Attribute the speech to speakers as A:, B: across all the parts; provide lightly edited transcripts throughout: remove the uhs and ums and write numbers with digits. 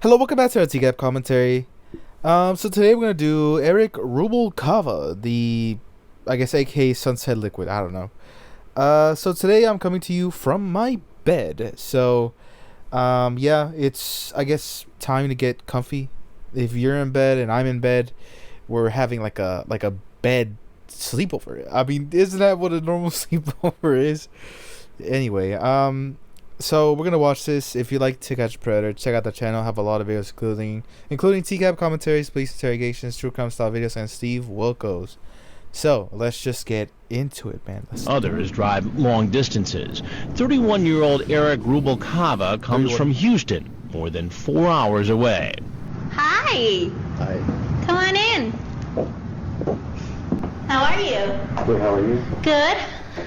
A: Hello, welcome back to our TCAP commentary. So today we're gonna do Eric Rubalcava, I guess aka Sunset Liquid. I don't know. So today I'm coming to you from my bed. So, yeah, it's I guess time to get comfy. If you're in bed and I'm in bed, we're having like a bed sleepover. I mean, isn't that what a normal sleepover is? Anyway, so we're gonna watch this. If you like to catch Predator, check out the channel. Have a lot of videos including TCAP commentaries, police interrogations, true crime style videos, and Steve Wilkos. So let's just get into it, man.
B: Others drive long distances. 31-year-old Eric Rubalcava comes from Houston, more than 4 hours away.
C: Hi.
A: Hi.
C: Come on in. How are you?
D: Good, how are you?
C: Good.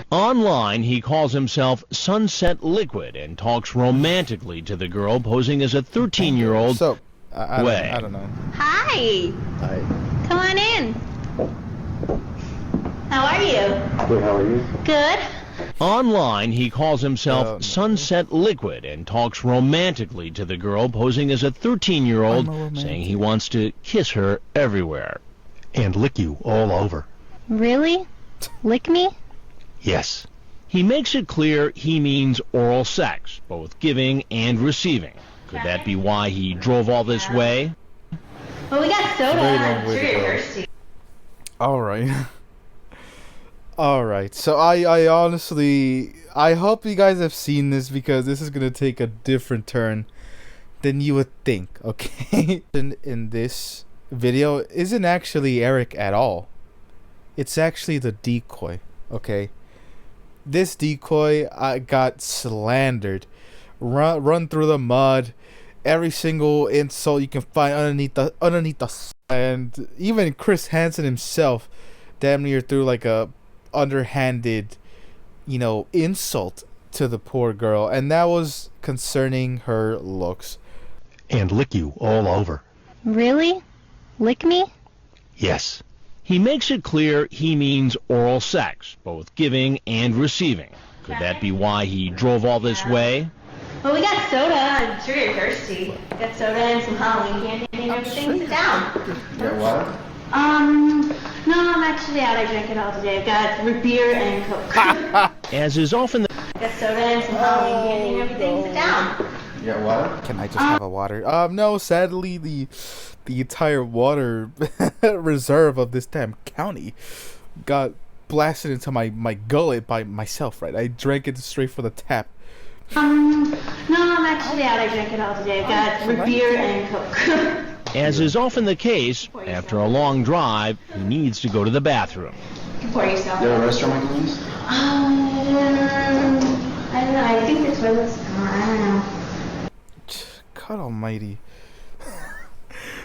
B: Online, he calls himself Sunset Liquid and talks romantically to the girl posing as a 13-year-old.
A: So, I don't know.
C: Hi.
A: Hi.
C: Come on in. How are you?
D: Good, how are you?
C: Good.
B: Online, he calls himself Sunset Liquid and talks romantically to the girl posing as a 13-year-old, saying he wants to kiss her everywhere.
D: And lick you all over.
C: Really? Lick me?
D: Yes.
B: He makes it clear he means oral sex, both giving and receiving. Could that be why he drove all this way?
C: Well, we got soda.
A: Very long
C: I'm
A: way
C: sure
A: to
C: you're
A: go.
C: thirsty.
A: Alright. Alright, so I honestly, I hope you guys have seen this because this is going to take a different turn than you would think, okay? In this video isn't actually Eric at all. It's actually the decoy, okay? This decoy got slandered, run through the mud, every single insult you can find underneath the, and even Chris Hansen himself damn near threw like a underhanded, insult to the poor girl, and that was concerning her looks.
D: And lick you all over.
C: Really? Lick me?
D: Yes.
B: He makes it clear he means oral sex, both giving and receiving. Could that be why he drove all this way?
C: Well, we got soda. I'm sure you're thirsty. Got soda and some Halloween candy and everything. Sit down.
D: Yeah, what?
C: No, I'm actually out. I drank it all today. I've got root beer and Coke.
B: As is often the
C: Got soda and some Halloween candy and everything. Sit down.
D: Yeah, what?
A: Can I just have a water? No, sadly the entire water reserve of this damn county got blasted into my gullet by myself, right? I drank it straight from the tap.
C: No, I'm actually out. I drank it all today. I've got root beer and Coke.
B: As is often the case, after a long drive, he needs to go to the bathroom.
C: You can pour yourself.
D: You have a restaurant I can use?
C: I don't know. I think this was. I don't know.
A: God almighty.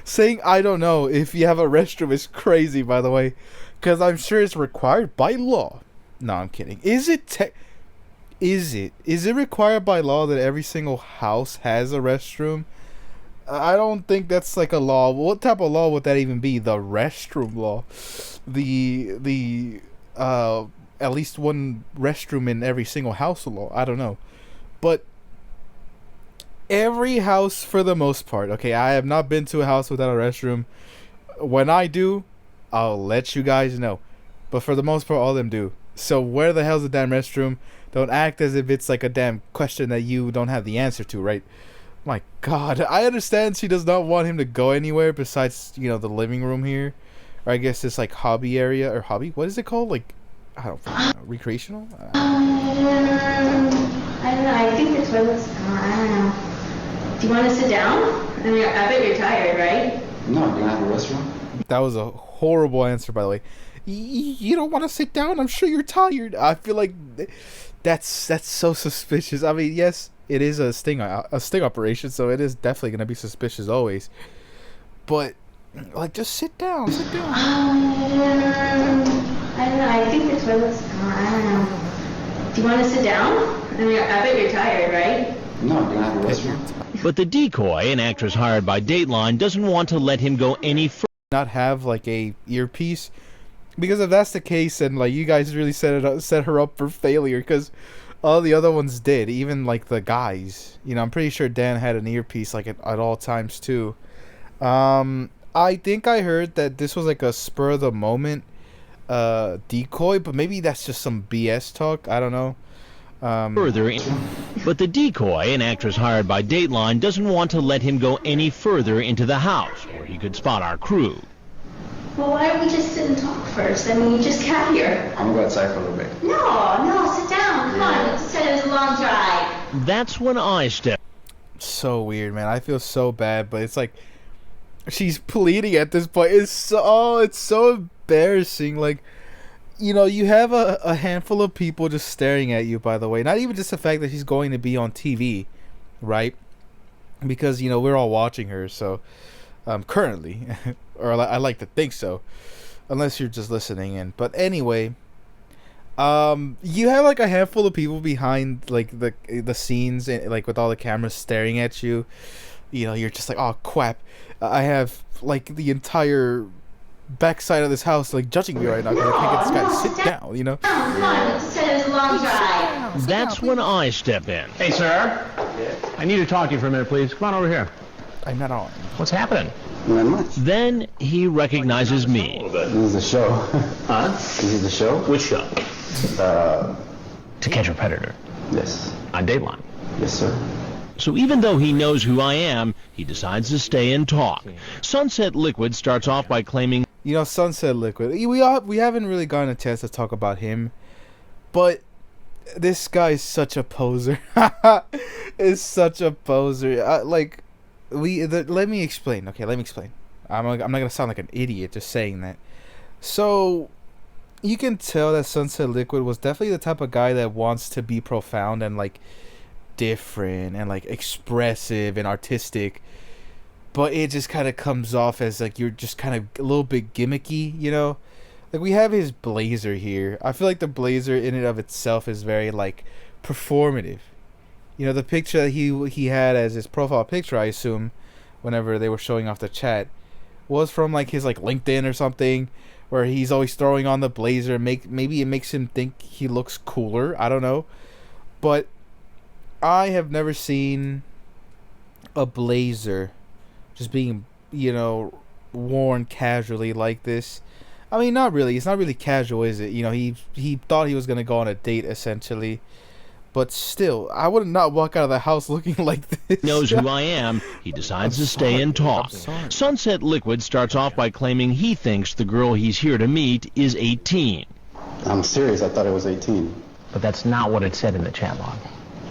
A: Saying I don't know if you have a restroom is crazy, by the way, because I'm sure it's required by law. No, I'm kidding. Is it required by law that every single house has a restroom? I don't think that's like a law. What type of law would that even be? The restroom law. The at least one restroom in every single house law. I don't know. But every house, for the most part, okay, I have not been to a house without a restroom. When I do, I'll let you guys know. But for the most part, all of them do. So where the hell's the damn restroom? Don't act as if it's like a damn question that you don't have the answer to, right? My God, I understand she does not want him to go anywhere besides, the living room here. Or I guess this like hobby area, or hobby? What is it called? Like, I don't know, recreational?
C: I don't know. I think this was. I don't know. Do you want to sit down? I mean, I bet you're tired, right?
D: No, do you have a restaurant?
A: That was a horrible answer, by the way. You don't want to sit down? I'm sure you're tired. I feel like that's so suspicious. I mean, yes, it is a sting operation, so it is definitely gonna be suspicious always. But like, just sit down. Sit down.
C: I don't know. I think this was. I don't know. Do you want to sit down? I mean, I bet you're tired, right?
D: No, do you have a restaurant?
B: But the decoy, an actress hired by Dateline, doesn't want to let him go any further.
A: Not have like a earpiece, because if that's the case, then like you guys really set her up for failure. Because all the other ones did, even like the guys. You know, I'm pretty sure Dan had an earpiece like at all times too. I think I heard that this was like a spur of the moment decoy, but maybe that's just some BS talk. I don't know.
B: Further in, but the decoy, an actress hired by Dateline, doesn't want to let him go any further into the house where he could spot our crew.
C: Well, why don't we just sit and talk first? I mean, you just got here.
D: I'm gonna go outside for a little bit.
C: No, sit down. Come on, we just said it was a long drive.
B: That's when I step.
A: So weird, man. I feel so bad, but it's like she's pleading at this point. It's so embarrassing. Like, you know, you have a handful of people just staring at you, by the way. Not even just the fact that she's going to be on TV, right? Because, you know, we're all watching her, so currently, or I like to think so, unless you're just listening in. But anyway, you have like a handful of people behind like the scenes, and like with all the cameras staring at you. You know, you're just like, oh crap, I have like the entire backside of this house like judging me right now because I can't get this guy to sit down, you know.
C: Come on, we just said it was a long drive.
B: That's when I step in. Hey, sir. I need to talk to you for a minute, please. Come on over here.
A: I'm not on.
B: What's happening?
D: Not much.
B: Then he recognizes me.
D: This is the show.
B: Huh?
D: This is the show?
B: Which show?
D: To
B: Catch a Predator.
D: Yes.
B: On Dateline.
D: Yes, sir.
B: So even though he knows who I am, he decides to stay and talk. Sunset Liquid starts off by claiming,
A: you know, Sunset Liquid. We haven't really gotten a chance to talk about him, but this guy is such a poser. Is such a poser. Let me explain. Okay, let me explain. I'm not gonna sound like an idiot just saying that. So you can tell that Sunset Liquid was definitely the type of guy that wants to be profound and like different and like expressive and artistic, but it just kind of comes off as like you're just kind of a little bit gimmicky, you know. Like we have his blazer here. I feel like the blazer in and of itself is very like performative. You know, the picture that he had as his profile picture, I assume, whenever they were showing off the chat, was from like his like LinkedIn or something, where he's always throwing on the blazer. Maybe it makes him think he looks cooler. I don't know, but I have never seen a blazer just being, you know, worn casually like this. I mean, not really. It's not really casual, is it? You know, he thought he was gonna go on a date essentially, but still, I would not walk out of the house looking like this.
B: Knows who I am. He decides to stay and talk. Sunset Liquid starts off by claiming he thinks the girl he's here to meet is 18.
D: I'm serious. I thought it was 18.
B: But that's not what it said in the chat log.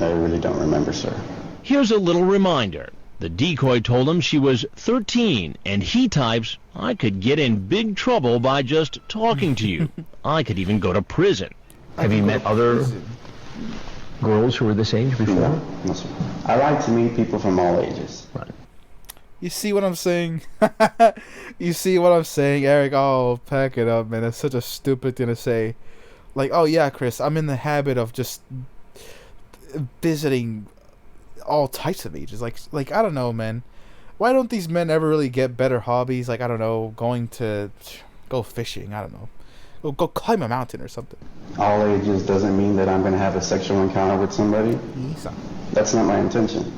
D: I really don't remember, sir.
B: Here's a little reminder. The decoy told him she was 13, and he types, I could get in big trouble by just talking to you. I could even go to prison. Have you met other girls who were this age before?
D: No, sir. I like to meet people from all ages.
B: Right.
A: You see what I'm saying? You see what I'm saying, Eric? Oh, pack it up, man. That's such a stupid thing to say. Like, oh yeah, Chris, I'm in the habit of just visiting all types of ages. Like I don't know, man. Why don't these men ever really get better hobbies? Like, I don't know, go fishing. I don't know. Go climb a mountain or something.
D: All ages doesn't mean that I'm going to have a sexual encounter with somebody. That's not my intention.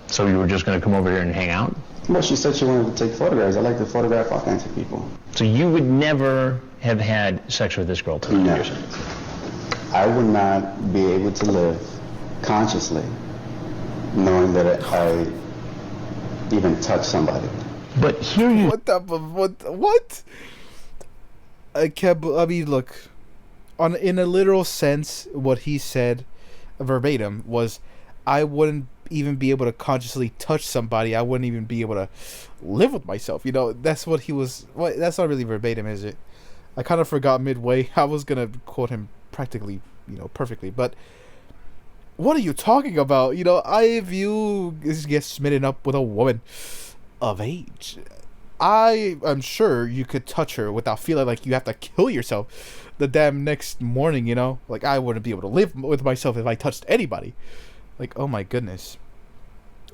B: So you were just going to come over here and hang out?
D: Well, she said she wanted to take photographs. I like to photograph all kinds of people.
B: So you would never have had sex with this girl tonight?
D: No. I would not be able to live consciously knowing that I even touched somebody.
B: But here you...
A: What? I mean, look, in a literal sense, what he said verbatim was, I wouldn't even be able to consciously touch somebody. I wouldn't even be able to live with myself. You know, that's what he was... Well, that's not really verbatim, is it? I kind of forgot midway. I was going to quote him practically, you know, perfectly. But what are you talking about? You know, if you get smitten up with a woman of age, I am sure you could touch her without feeling like you have to kill yourself the damn next morning, you know? Like, I wouldn't be able to live with myself if I touched anybody. Like, oh my goodness.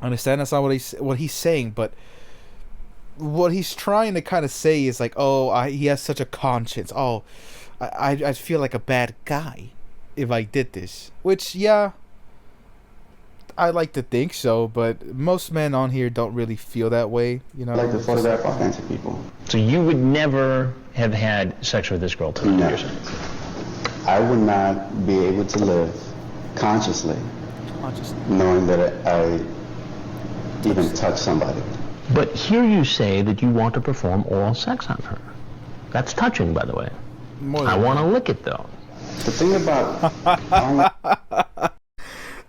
A: I understand that's not what he's saying, but what he's trying to kind of say is like, oh, he has such a conscience. Oh, I feel like a bad guy. if I did this. Which, yeah, I like to think so, but most men on here don't really feel that way, you know.
D: I like to photograph all kinds of people.
B: So you would never have had sex with this girl tonight,
D: No.
B: you're saying?
D: I would not be able to live consciously knowing that I even touched somebody.
B: But here you say that you want to perform oral sex on her. That's touching, by the way. I want to lick it, though.
D: The thing about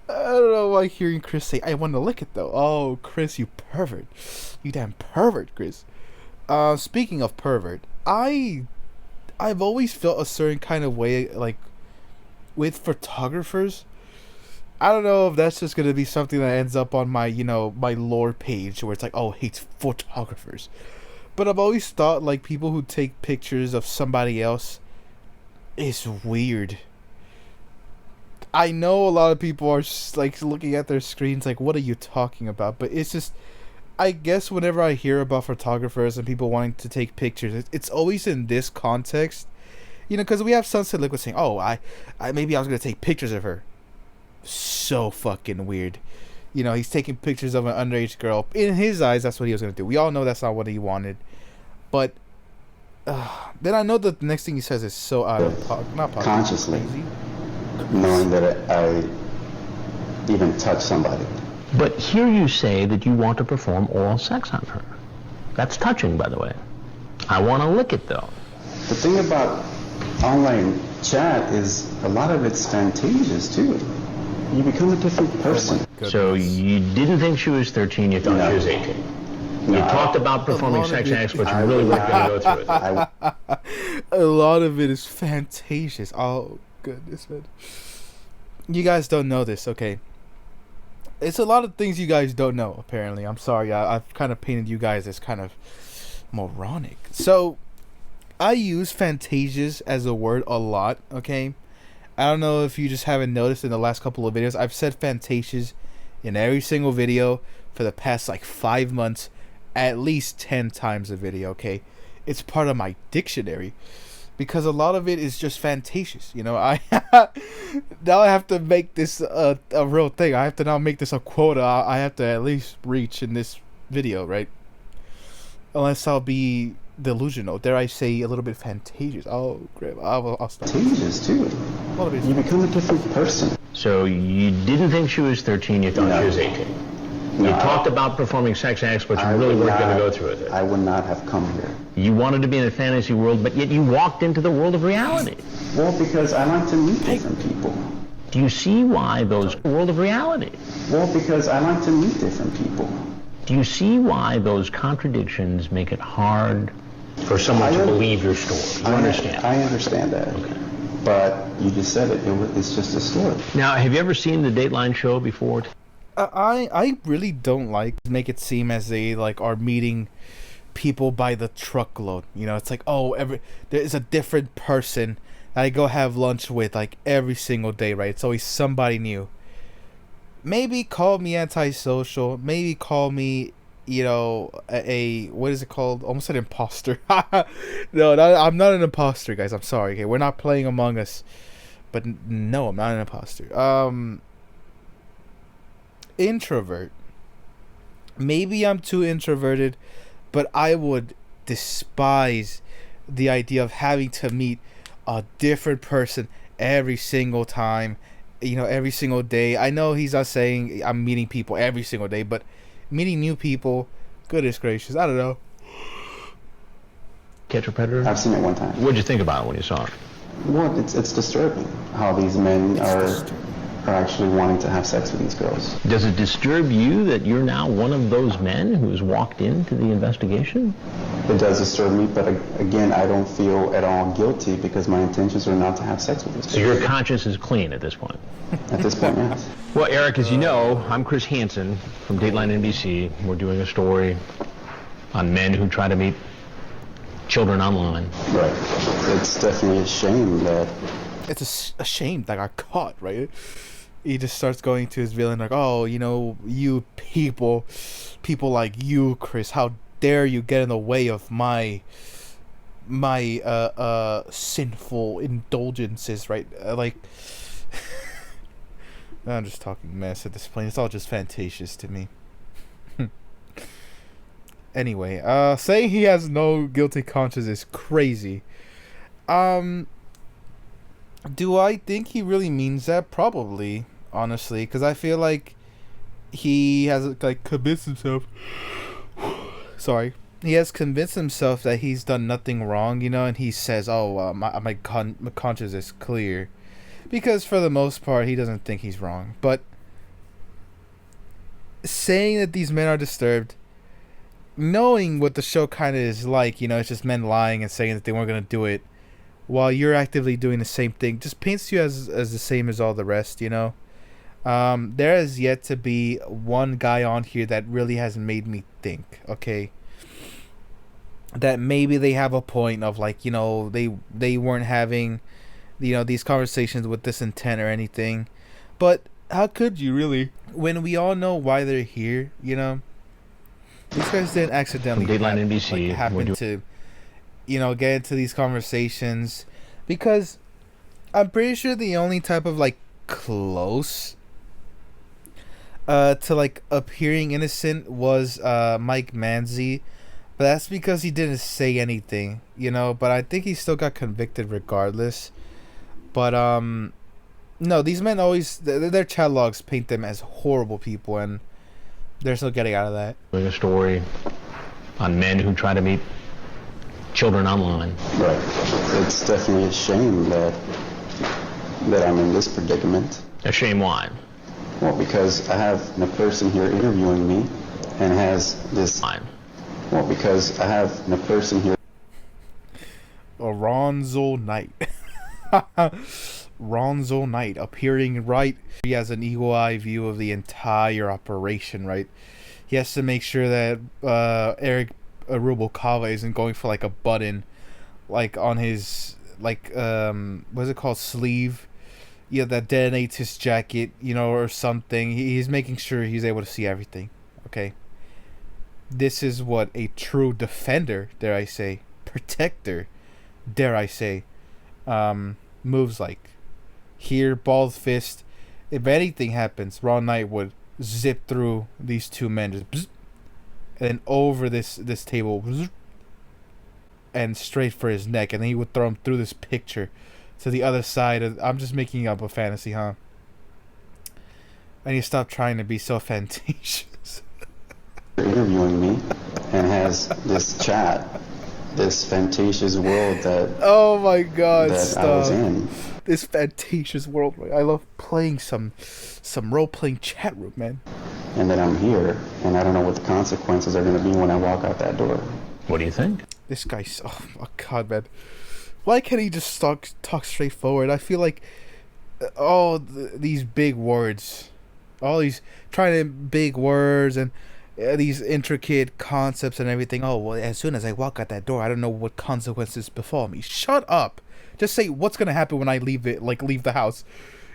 A: I don't know why hearing Chris say, I want to lick it, though. Oh, Chris, you pervert. You damn pervert, Chris. Speaking of pervert, I've always felt a certain kind of way, like, with photographers. I don't know if that's just going to be something that ends up on my, my lore page, where it's like, oh, hates photographers. But I've always thought, like, people who take pictures of somebody else is weird. I know a lot of people are just, like, looking at their screens like, what are you talking about? But it's just, I guess whenever I hear about photographers and people wanting to take pictures, it's always in this context. Because we have Sunset Liquid saying, oh, I maybe I was going to take pictures of her. So fucking weird. He's taking pictures of an underage girl. In his eyes, that's what he was going to do. We all know that's not what he wanted. But then I know that the next thing he says is so out of not
D: consciously knowing that I even touched somebody.
B: But here you say that you want to perform oral sex on her. That's touching, by the way. I want to lick it, though.
D: The thing about online chat is a lot of it's fantacious, too. You become a different person.
B: So you didn't think she was 13, you thought she was 18. You talked about performing sex acts, but you really weren't going to go through with it.
A: A lot of it is fantacious. Oh, goodness, man. You guys don't know this, okay? It's a lot of things you guys don't know, apparently. I'm sorry, I've kind of painted you guys as kind of moronic. So, I use fantasias as a word a lot, okay? I don't know if you just haven't noticed in the last couple of videos. I've said fantasias in every single video for the past, 5 months. At least 10 times a video, okay? It's part of my dictionary. Because a lot of it is just fantacious, I now I have to make this a real thing. I have to now make this a quota I have to at least reach in this video, right? Unless I'll be delusional. Dare I say a little bit fantacious. Oh, great. I'll stop.
D: Fantacious, too. You become a different person.
B: So you didn't think she was 13, you thought she was 18. You talked about performing sex acts, but you really weren't going to go through with it.
D: I would not have come here.
B: You wanted to be in a fantasy world, but yet you walked into the world of reality.
D: Well, because I like to meet different people.
B: Do you see why those world of reality?
D: Well, because I like to meet different people.
B: Do you see why those contradictions make it hard for someone to believe your story? You understand?
D: I understand that. Okay. But you just said it. It's just a story.
B: Now, have you ever seen the Dateline show before?
A: I really don't make it seem as they are meeting people by the truckload. It's like, oh, there is a different person that I go have lunch with every single day, right? It's always somebody new. Maybe call me antisocial. Maybe call me, a what is it called? Almost an imposter. No, I'm not an imposter, guys. I'm sorry. Okay, we're not playing Among Us, but no, I'm not an imposter. Introvert. Maybe I'm too introverted, but I would despise the idea of having to meet a different person every single time, every single day. I know he's not saying I'm meeting people every single day, but meeting new people, goodness gracious, I don't know.
B: Catch a Predator?
D: I've seen it one time.
B: What'd you think about it when you saw it?
D: Well, it's disturbing how these men are actually wanting to have sex with these girls.
B: Does it disturb you that you're now one of those men who has walked into the investigation?
D: It does disturb me, but again, I don't feel at all guilty because my intentions are not to have sex with these girls.
B: So your conscience is clean at this point?
D: At this point, yes.
B: Well, Eric, as you know, I'm Chris Hansen from Dateline NBC. We're doing a story on men who try to meet children online.
D: Right. It's definitely a shame that...
A: It's a shame that I got caught, right? He just starts going to his villain like, oh, you people like you, Chris, how dare you get in the way of my sinful indulgences, right? I'm just talking mess at this point. It's all just fantacious to me. Anyway, saying he has no guilty conscience is crazy. Do I think he really means that? Probably, honestly, because I feel like he has like convinced himself. Sorry, he has convinced himself that he's done nothing wrong, you know, and he says, "Oh, my conscience is clear," because for the most part, he doesn't think he's wrong. But saying that these men are disturbed, knowing what the show kind of is like, you know, it's just men lying and saying that they weren't gonna do it, while you're actively doing the same thing, just paints you as the same as all the rest, you know. There has yet to be one guy on here that really has made me think, okay, that maybe they have a point of like, you know, they weren't having, you know, these conversations with this intent or anything. But how could you really, when we all know why they're here, you know? These guys didn't accidentally
B: Dateline NBC
A: happen to, you know, get into these conversations, because I'm pretty sure the only type of like close to like appearing innocent was Mike Manzi, but that's because he didn't say anything, you know. But I think he still got convicted regardless. But no, these men always, their chat logs paint them as horrible people, and there's no getting out of that.
B: A story on men who try to meet children online.
D: Right. It's definitely a shame that I'm in this predicament.
B: A shame why?
D: Well, because I have a person here interviewing me and has this...
B: Why?
D: Well, because I have a person here...
A: Ronzo Knight. Ronzo Knight appearing right. He has an eagle eye view of the entire operation, right? He has to make sure that Eric Rubalcava isn't going for like a button, like on his like what's it called, sleeve, yeah, that detonates his jacket, you know, or something. He's making sure he's able to see everything. Okay, this is what a true defender, dare I say, protector, dare I say, moves like. Here, bald fist. If anything happens, Ron Knight would zip through these two men, just bzz, and then over this table, bzz, and straight for his neck, and then he would throw him through this picture to the other side. I'm just making up a fantasy, huh? I need to stop trying to be so fantacious.
D: interviewing me and has this chat, this fantacious world that...
A: Oh my god,
D: that
A: stop.
D: I was in.
A: This fantacious world. I love playing some role-playing chat room, man.
D: And then I'm here, and I don't know what the consequences are going to be when I walk out that door.
B: What do you think?
A: This guy's... Oh my god, man. Why can't he just talk straightforward? I feel like all these big words, all these trying to big words and these intricate concepts and everything. Oh, well, as soon as I walk out that door, I don't know what consequences befall me. Shut up. Just say what's gonna happen when I leave the house.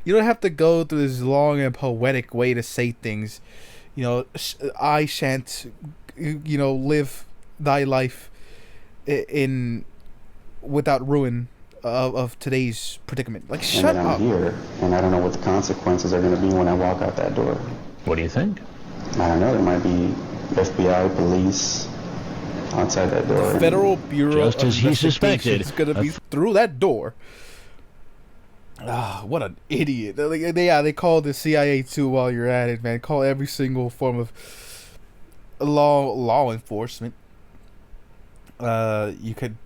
A: You don't have to go through this long and poetic way to say things. You know, I shan't, you know, live thy life in without ruin of today's predicament. Like, shut
D: up. And then I'm here, and I don't know what the consequences are going to be when I walk out that door.
B: What do you think?
D: I don't know. There might be FBI, police outside that door.
A: The Federal Bureau
B: just as he suspected,
A: is going to be through that door. Ah, what an idiot! They call the CIA too while you're at it, man. Call every single form of law enforcement. You could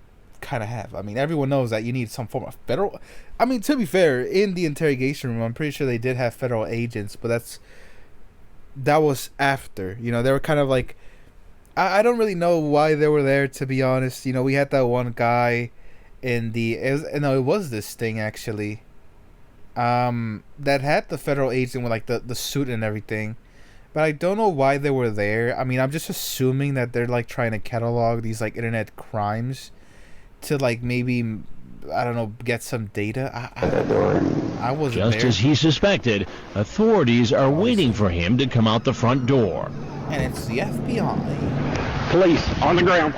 A: kind of have. I mean, everyone knows that you need some form of federal. I mean, to be fair, in the interrogation room, I'm pretty sure they did have federal agents, but that was after. You know, they were kind of like, I don't really know why they were there, to be honest. You know, we had that one guy in it was this thing actually, that had the federal agent with like the suit and everything, but I don't know why they were there. I mean, I'm just assuming that they're like trying to catalog these like internet crimes to like maybe, I don't know, get some data. I wasn't
B: just
A: there.
B: As he suspected, authorities are waiting for him to come out the front door.
A: And it's the FBI.
B: Police on the ground.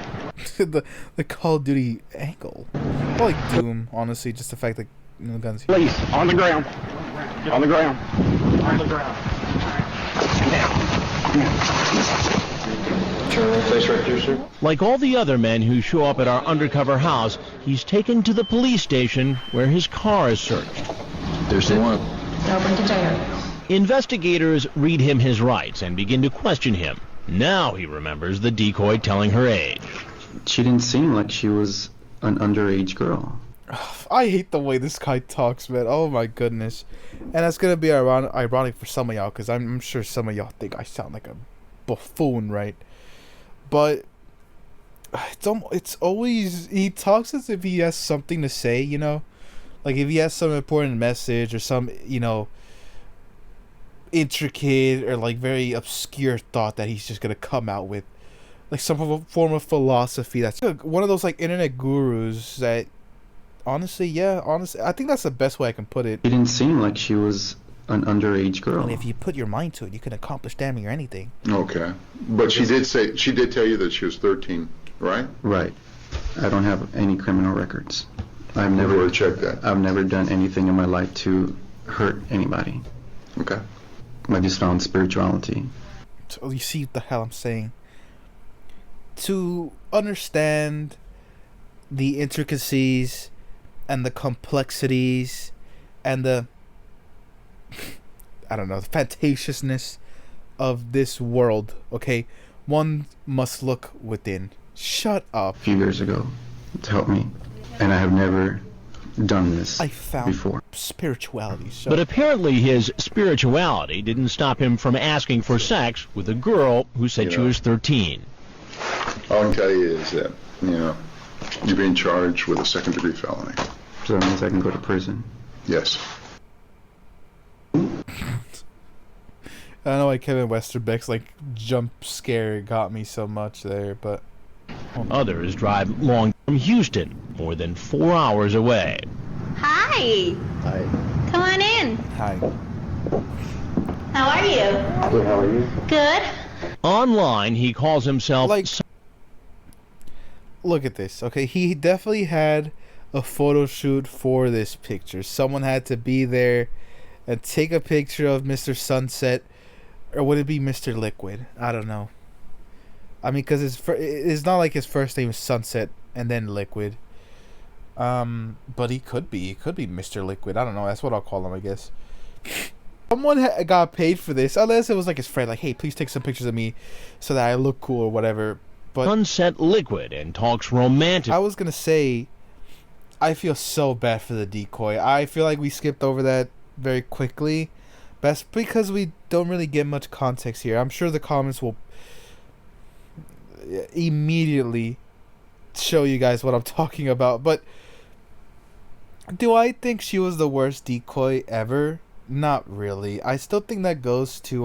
A: the Call of Duty angle. Or like Doom, honestly, just the fact that, you know, guns.
B: Police on the ground. On the ground.
E: On the ground. Turn a little face right there, sir.
B: Like all the other men who show up at our undercover house, he's taken to the police station where his car is searched.
E: There's the one.
C: Open container.
B: Investigators read him his rights and begin to question him. Now he remembers the decoy telling her age.
D: She didn't seem like she was an underage girl.
A: I hate the way this guy talks, man. Oh my goodness. And that's gonna be ironic for some of y'all, because I'm sure some of y'all think I sound like a buffoon, right? But it's always, he talks as if he has something to say, you know? Like if he has some important message or some, you know, intricate or like very obscure thought that he's just gonna come out with. Like some form of philosophy that's one of those like internet gurus that honestly, I think that's the best way I can put it.
D: She didn't seem like she was an underage girl.
A: And if you put your mind to it, you can accomplish damn near anything.
F: Okay. But she did tell you that she was 13, right?
D: Right. I don't have any criminal records. I've never
F: checked that.
D: I've never done anything in my life to hurt anybody.
F: Okay.
D: I just found spirituality.
A: So you see what the hell I'm saying? To understand the intricacies and the complexities and the I don't know, the fantatiousness of this world, okay, one must look within. Shut up.
D: A few years ago to help me, and I have never done this
A: I found
D: before.
A: Spirituality. So.
B: But apparently his spirituality didn't stop him from asking for sex with a girl who said she was 13.
F: All I can tell you is that, you're being charged with a second-degree felony.
D: So that means I can go to prison.
F: Yes.
A: I don't know why Kevin Westerbeck's like jump scare got me so much there, but
B: Others drive long from Houston, more than 4 hours away.
C: Hi.
D: Hi.
C: Come on in.
A: hi.
C: How are you?
D: Good, how are you?
C: Good.
B: Online, he calls himself
A: Like, look at this, okay? He definitely had a photo shoot for this picture. Someone had to be there and take a picture of Mr. Sunset, or would it be Mr. Liquid? I don't know. I mean, because it's not like his first name is Sunset and then Liquid. But he could be Mr. Liquid. I don't know. That's what I'll call him, I guess. Someone got paid for this, unless it was like his friend, like, hey, please take some pictures of me so that I look cool or whatever. But
B: Sunset Liquid and talks romantic.
A: I was gonna say, I feel so bad for the decoy. I feel like we skipped over that very quickly. That's because we don't really get much context here. I'm sure the comments will immediately show you guys what I'm talking about. But do I think she was the worst decoy ever? Not really. I still think that goes to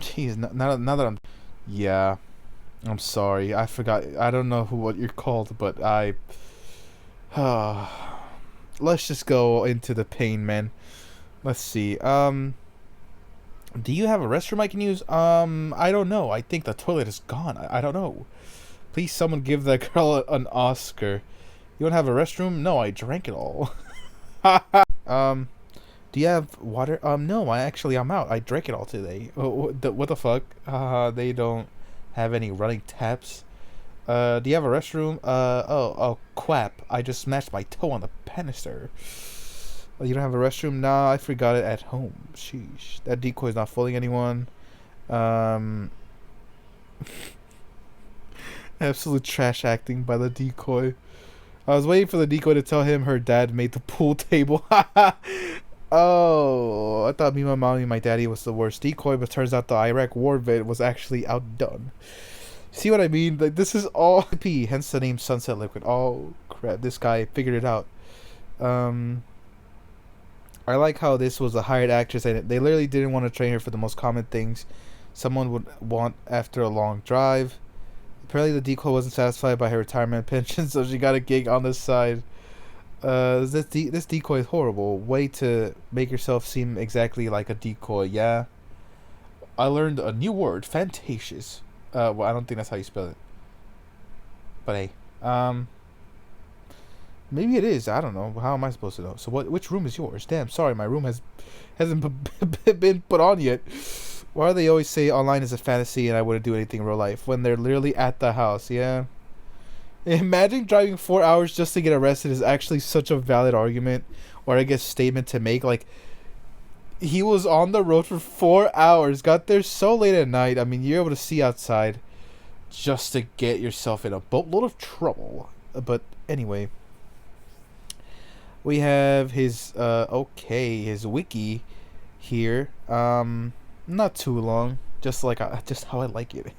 A: Jeez, now that I'm... Yeah. I'm sorry. I forgot. I don't know what you're called, but I... let's just go into the pain, man. Let's see. Do you have a restroom I can use? I don't know. I think the toilet is gone. I don't know. Please, someone give that girl an Oscar. You don't have a restroom? No, I drank it all. Do you have water? No, I'm out. I drank it all today. What the fuck? They don't have any running taps. Do you have a restroom? Oh, quap. I just smashed my toe on the banister. Oh, you don't have a restroom? Nah, I forgot it at home. Sheesh. That decoy's not fooling anyone. Absolute trash acting by the decoy. I was waiting for the decoy to tell him her dad made the pool table. Oh, I thought me, my mommy, and my daddy was the worst decoy, but turns out the Iraq war vet was actually outdone. See what I mean? Like, this is all P, hence the name Sunset Liquid. Oh crap, this guy figured it out. I like how this was a hired actress and they literally didn't want to train her for the most common things someone would want after a long drive. Apparently the decoy wasn't satisfied by her retirement pension, so she got a gig on the side. This decoy is horrible. Way to make yourself seem exactly like a decoy. Yeah. I learned a new word, fantacious. Well, I don't think that's how you spell it. But hey, Maybe it is. I don't know. How am I supposed to know? So which room is yours? Damn, sorry, my room hasn't been put on yet. Why do they always say online is a fantasy and I wouldn't do anything in real life when they're literally at the house? Yeah. Imagine driving 4 hours just to get arrested is actually such a valid argument, or I guess statement to make. Like, he was on the road for 4 hours, got there so late at night. I mean, you're able to see outside just to get yourself in a boatload of trouble. But anyway, we have his his wiki here. Not too long, just how I like it.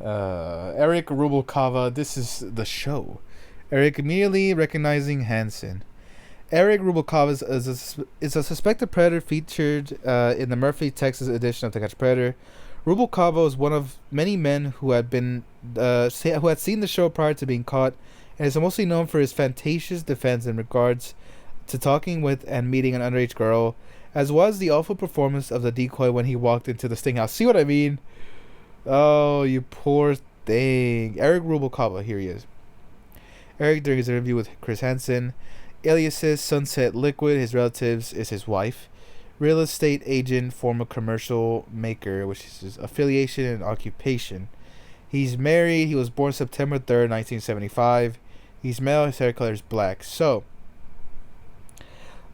A: Eric Rubalcava, this is the show. Eric immediately recognizing Hansen. Eric Rubalcava is a suspected predator featured in the Murphy, Texas edition of The Catch Predator. Rubalcava was one of many men who had seen the show prior to being caught, and is mostly known for his fantacious defense in regards to talking with and meeting an underage girl, as well as the awful performance of the decoy when he walked into the sting house. See what I mean? Oh, you poor thing. Eric Rubalcava, here he is. Eric, during his interview with Chris Hansen, aliases Sunset Liquid, his relatives, is his wife, real estate agent, former commercial maker, which is his affiliation and occupation. He's married. He was born September 3rd, 1975. He's male. His hair color is black. So,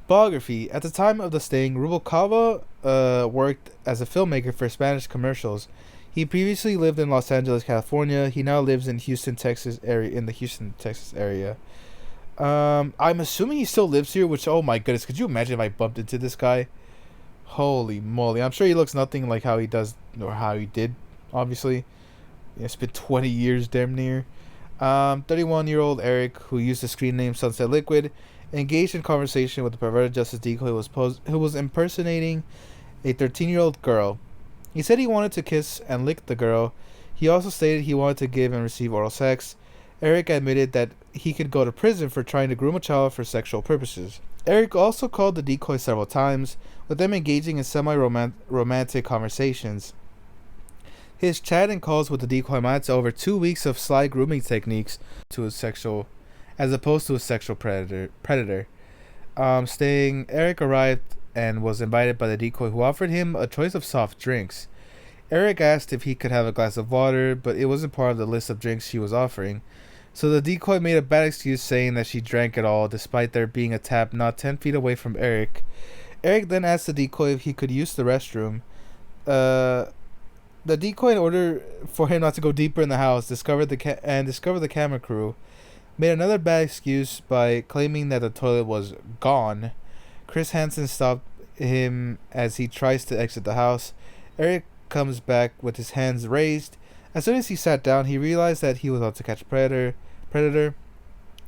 A: biography. At the time of the sting, Rubalcava worked as a filmmaker for Spanish commercials. He previously lived in Los Angeles, California. He now lives in the Houston, Texas area. I'm assuming he still lives here, which, oh my goodness, could you imagine if I bumped into this guy? Holy moly. I'm sure he looks nothing like how he does, or how he did, obviously. It's been 20 years, damn near. 31-year-old Eric, who used the screen name Sunset Liquid, engaged in conversation with the Perverted Justice decoy who was impersonating a 13-year-old girl. He said he wanted to kiss and lick the girl. He also stated he wanted to give and receive oral sex. Eric admitted that he could go to prison for trying to groom a child for sexual purposes. Eric also called the decoy several times, with them engaging in semi-romantic conversations. His chat and calls with the decoy amounted to over 2 weeks of sly grooming techniques as opposed to a sexual predator. Eric arrived and was invited by the decoy, who offered him a choice of soft drinks. Eric asked if he could have a glass of water, but it wasn't part of the list of drinks she was offering. So the decoy made a bad excuse, saying that she drank it all, despite there being a tap not 10 feet away from Eric. Eric then asked the decoy if he could use the restroom. The decoy, in order for him not to go deeper in the house, discovered the camera crew, made another bad excuse by claiming that the toilet was gone. Chris Hansen stopped him as he tries to exit the house. Eric comes back with his hands raised. As soon as he sat down, he realized that he was about to catch a predator.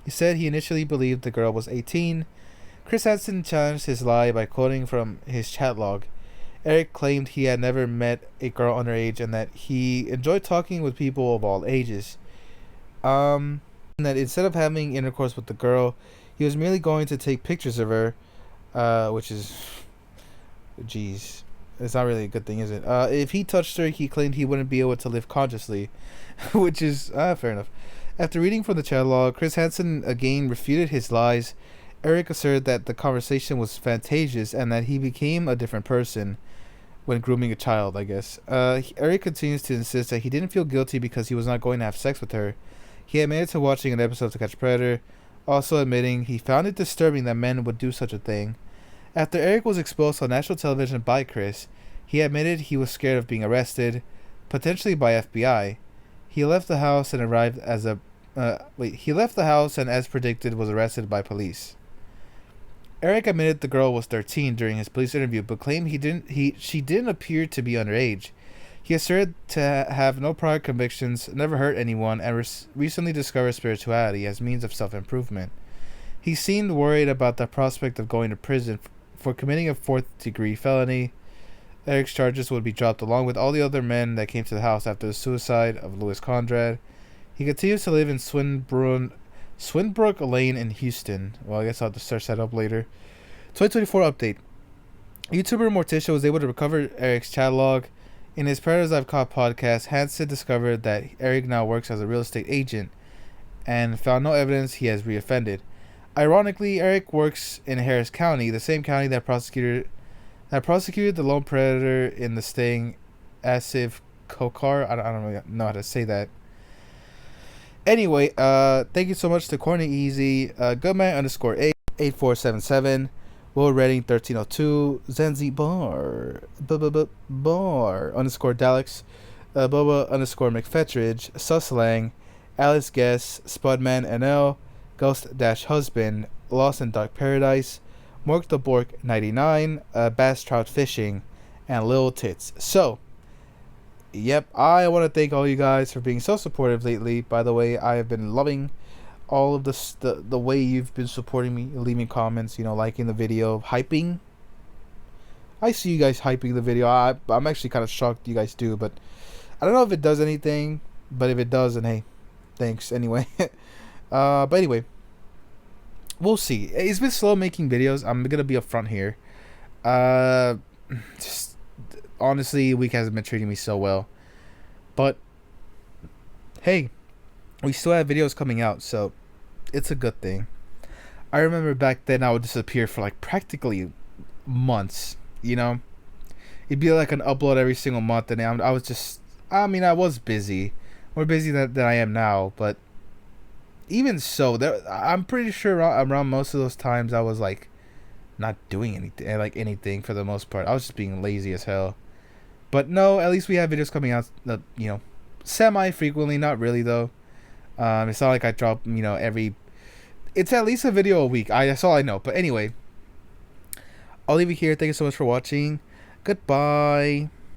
A: He said he initially believed the girl was 18. Chris Hansen challenged his lie by quoting from his chat log. Eric claimed he had never met a girl underage and that he enjoyed talking with people of all ages. And that instead of having intercourse with the girl, he was merely going to take pictures of her, which is, jeez, it's not really a good thing, is it? If he touched her, he claimed he wouldn't be able to live consciously, which is fair enough. After reading from the chat log, Chris Hansen again refuted his lies. Eric asserted that the conversation was fantacious and that he became a different person when grooming a child, I guess. Eric continues to insist that he didn't feel guilty because he was not going to have sex with her. He admitted to watching an episode of To Catch a Predator, also admitting he found it disturbing that men would do such a thing. After Eric was exposed on national television by Chris, he admitted he was scared of being arrested, potentially by FBI. He left the house and as predicted was arrested by police. Eric admitted the girl was 13 during his police interview, but claimed she didn't appear to be underage. He asserted to have no prior convictions, never hurt anyone, and recently discovered spirituality as means of self-improvement. He seemed worried about the prospect of going to prison for committing a 4th-degree felony. Eric's charges would be dropped along with all the other men that came to the house after the suicide of Louis Conrad. He continues to live in Swinbrook Lane in Houston. Well, I guess I'll have to search that up later. 2024 update. YouTuber Morticia was able to recover Eric's chat log. In his Predators I've Caught podcast, Hansen discovered that Eric now works as a real estate agent. and found no evidence he has reoffended. Ironically, Eric works in Harris County, the same county that prosecuted the lone predator in the sting Asif Kokar. I don't really know how to say that. Anyway, thank you so much to Corny Easy, Goodman underscore 8477, Will Redding 1302, Zenzi Bar, Bar underscore Daleks, Boba underscore McFetridge, Suslang, Alice Guess, Spudman NL, Ghost Dash Husband, Lost in Dark Paradise, Mork the Bork 99, Bass Trout Fishing, and Lil Tits. So, yep, I want to thank all you guys for being so supportive lately. By the way, I have been loving all of the way you've been supporting me, leaving comments, liking the video, hyping. I see you guys hyping the video. I'm actually kind of shocked you guys do, but I don't know if it does anything. But if it does, then hey, thanks anyway. But anyway, we'll see. It's been slow making videos. I'm gonna be upfront here. Just honestly, week hasn't been treating me so well. But hey, we still have videos coming out, so it's a good thing. I remember back then I would disappear for like practically months. It'd be like an upload every single month, and I was busy, more busy than I am now, but even so, I'm pretty sure around most of those times I was like not doing anything for the most part. I was just being lazy as hell. But no, at least we have videos coming out, semi frequently. Not really though. It's not like I drop, it's at least a video a week. That's all I know. But anyway, I'll leave it here. Thank you so much for watching. Goodbye.